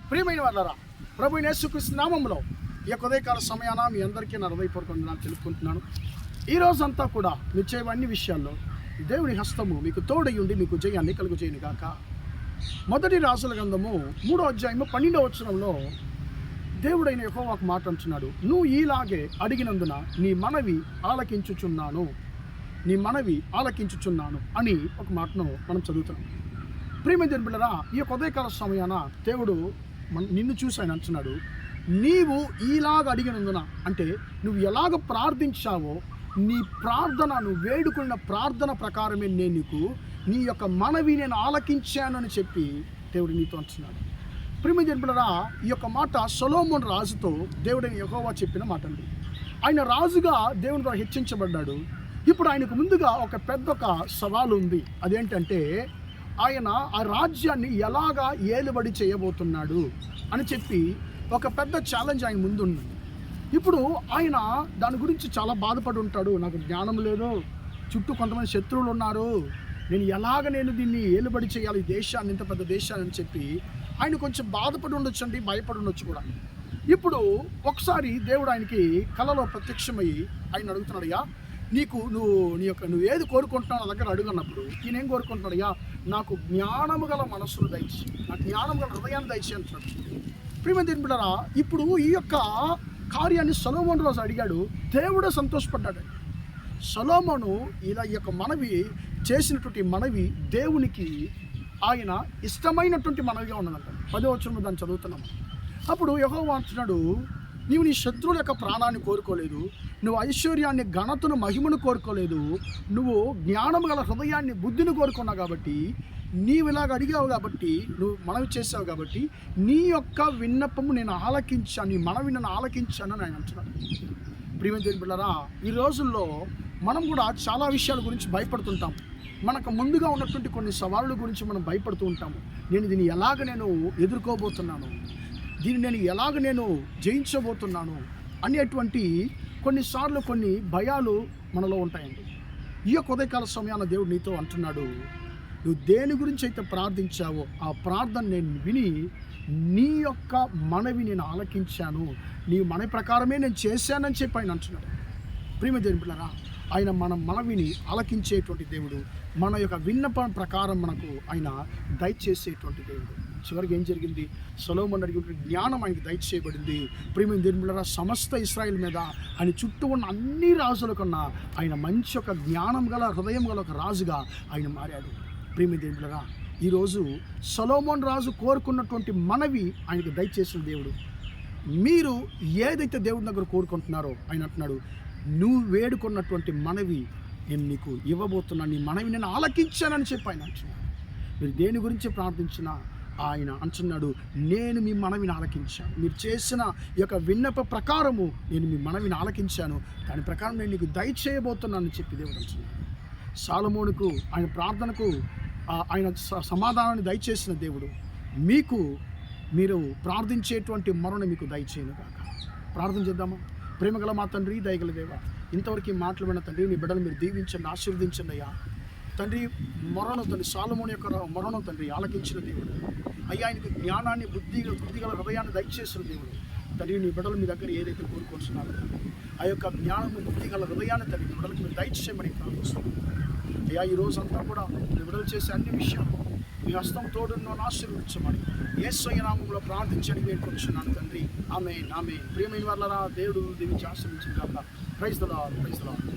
ప్రియమైన వాళ్ళరా, ప్రభు యేసుక్రీస్తు నామములో ఈ యొక్క ఉదయకాల సమయాన మీ అందరికీ నా హృదయపూర్వక వందనాలు తెలుపుకుంటున్నాను. ఈ రోజంతా కూడా మీరు చేయే అన్ని విషయాల్లో దేవుని హస్తము మీకు తోడయ్యుండి మీకు జయాన్ని కలుగజేయను గాక. మొదటి రాజుల గ్రంథము 3వ అధ్యాయము 12వ వచనంలో దేవుడైన యెహోవా ఒక మాట అంటున్నాడు, నువ్వు ఈలాగే అడిగినందున నీ మనవి ఆలకించుచున్నాను అని ఒక మాటను మనం చదువుతున్నాం. ప్రియమైన దేవుని బిడ్డలారా, ఈ యొక్క ఉదయకాల సమయాన దేవుడు నిన్ను చూసి ఆయన అంటున్నాడు, నీవు ఈలాగ అడిగినందున అంటే నువ్వు ఎలాగ ప్రార్థించావో నీ ప్రార్థన, నువ్వు వేడుకున్న ప్రార్థన ప్రకారమే నేను నీకు నీ యొక్క మనవి నేను ఆలకించానని చెప్పి దేవుడు నీతో అంటున్నాడు. ప్రియమైన దేవుని బిడ్డలారా, ఈ యొక్క మాట సొలొమోను రాజుతో దేవుడైన యెహోవా చెప్పిన మాట అండి. ఆయన రాజుగా దేవుని ద్వారా హెచ్చించబడ్డాడు. ఇప్పుడు ఆయనకు ముందుగా ఒక సవాలు ఉంది. అదేంటంటే ఆయన ఆ రాజ్యాన్ని ఎలాగా ఏలుబడి చేయబోతున్నాడు అని చెప్పి ఒక పెద్ద ఛాలెంజ్ ఆయన ముందు ఉంది. ఇప్పుడు ఆయన దాని గురించి చాలా బాధపడి ఉంటాడు. నాకు జ్ఞానం లేదు, చుట్టూ కొంతమంది శత్రువులు ఉన్నారు, నేను దీన్ని ఏలుబడి చేయాలి, ఈ దేశాన్ని, ఇంత పెద్ద దేశాన్ని అని చెప్పి ఆయన కొంచెం బాధపడి ఉండొచ్చు అండి, భయపడి ఉండొచ్చు కూడా. ఇప్పుడు ఒకసారి దేవుడు ఆయనకి కలలో ప్రత్యక్షమయ్యి ఆయన అడుగుతున్నాడు, అయ్యా నువ్వు ఏది కోరుకుంటున్నావు నా దగ్గర అడుగు అన్నప్పుడు ఈయన ఏం కోరుకుంటున్నాడు, అయ్యా నాకు జ్ఞానము గల మనస్సును దయచి, నాకు జ్ఞానం గల హృదయాన్ని దయచి అంటున్నాడు. ప్రియమైన దేవుని బిడ్డలారా, ఇప్పుడు ఈ యొక్క కార్యాన్ని సొలొమోను రాజు అడిగాడు. దేవుడే సంతోషపడ్డాడు. సొలొమోను ఇలా ఈ యొక్క మనవి చేసినటువంటి మనవి దేవునికి ఆయన ఇష్టమైనటువంటి మనవిగా ఉన్నదంట. 10వ వచనంలో దాన్ని చదువుతున్నాము. అప్పుడు యెహోవా అంటున్నాడు, నీవు నీ శత్రువుల యొక్క ప్రాణాన్ని కోరుకోలేదు, నువ్వు ఐశ్వర్యాన్ని, ఘనతను, మహిమను కోరుకోలేదు, నువ్వు జ్ఞానం గల హృదయాన్ని, బుద్ధిని కోరుకున్నావు కాబట్టి, నీవు ఇలాగ అడిగావు కాబట్టి, నువ్వు మనవి చేసావు కాబట్టి నీ యొక్క విన్నపము నేను ఆలకించాను, నీ మనవి నన్ను ఆలకించాను అని ఆయన అంటున్నాడు. ప్రియమైన దేవుని బిడ్డలారా, ఈ రోజుల్లో మనం కూడా చాలా విషయాల గురించి భయపడుతుంటాం. మనకు ముందుగా ఉన్నటువంటి కొన్ని సవాళ్ళ గురించి మనం భయపడుతూ ఉంటాము. దీన్ని ఎలాగ నేను ఎదుర్కోబోతున్నాను, దీన్ని నేను జయించబోతున్నాను అనేటువంటి కొన్నిసార్లు కొన్ని భయాలు మనలో ఉంటాయండి. ఈ యొక్క ఉదయకాల సమయాన దేవుడు నీతో అంటున్నాడు, నువ్వు దేని గురించి అయితే ప్రార్థించావో ఆ ప్రార్థన నేను విని నీ యొక్క మనవి నేను ఆలకించాను, నీ మనవి ప్రకారమే నేను చేశానని చెప్పి ఆయన అంటున్నాడు. ప్రియమైన దేవుని బిడ్డలారా, ఆయన మన మనవిని ఆలకించేటువంటి దేవుడు, మన యొక్క విన్నపం ప్రకారం మనకు ఆయన దయచేసేటువంటి దేవుడు. చివరికి ఏం జరిగింది, సొలొమోను అడిగిన జ్ఞానం ఆయనకి దయచేయబడింది. ప్రియమైన దేవుని బిడ్డలారా, సమస్త ఇశ్రాయేలు మీద ఆయన చుట్టూ ఉన్న అన్ని రాజుల కన్నా ఆయన మంచి ఒక జ్ఞానం గల, హృదయం గల ఒక రాజుగా ఆయన మారాడు. ప్రియమైన దేవుని బిడ్డలారా, ఈరోజు సొలొమోను రాజు కోరుకున్నటువంటి మనవి ఆయనకు దయచేసిన దేవుడు. మీరు ఏదైతే దేవుడి దగ్గర కోరుకుంటున్నారో ఆయన అంటున్నాడు, నువ్వు వేడుకున్నటువంటి మనవి నేను నీకు ఇవ్వబోతున్నాను, నీ మనవి నేను ఆలకించానని చెప్పి ఆయన అంటున్నాడు. మీరు దేని గురించి ప్రార్థించినా ఆయన అంటున్నాడు, నేను మీ మనవిని ఆలకించాను, మీరు చేసిన ఈ యొక్క విన్నప ప్రకారము నేను మీ మనవిని ఆలకించాను, దాని ప్రకారం నేను నీకు దయచేయబోతున్నానని చెప్పి దేవుడు అంటున్నాడు. సొలొమోనుకు ఆయన ప్రార్థనకు ఆయన సమాధానాన్ని దయచేసిన దేవుడు మీరు ప్రార్థించేటువంటి మరణ మీకు దయచేయను కాక. ప్రార్థన చేద్దామా? ప్రేమగల మా తండ్రి, దయగల దేవ, ఇంతవరకు మాటలు విన్న తండ్రి, నీ బిడ్డలు మీరు దీవించండి, ఆశీర్వదించండి అయ్యా. తండ్రి, సొలొమోను యొక్క మరణం తండ్రి ఆలకించిన దేవుడు అయ్యా, ఆయనకు జ్ఞానాన్ని, బుద్ధిగల హృదయాన్ని దయచేసిన దేవుడు తండ్రి. నీ బిడ్డలు మీ దగ్గర ఏదైతే కోరుకుంటున్నారో ఆ యొక్క జ్ఞానము, బుద్ధిగల హృదయాన్ని తండ్రి బిడ్డలకు మీరు దయచేయమని ప్రార్థిస్తున్నాను అయ్యా. ఈ రోజంతా కూడా మీ బిడ్డలు చేసే అన్ని విషయాలు మీ హస్తం తోడును ఆశీర్వదించమని యేసయ్య నామములో ప్రార్థించని వేడుకొచ్చున్నాను తండ్రి. ఆమేన్. ప్రియమైన వాళ్ళరా, దేవుడు దీవించి ఆశీర్వదించిన గాక. Praise the lord.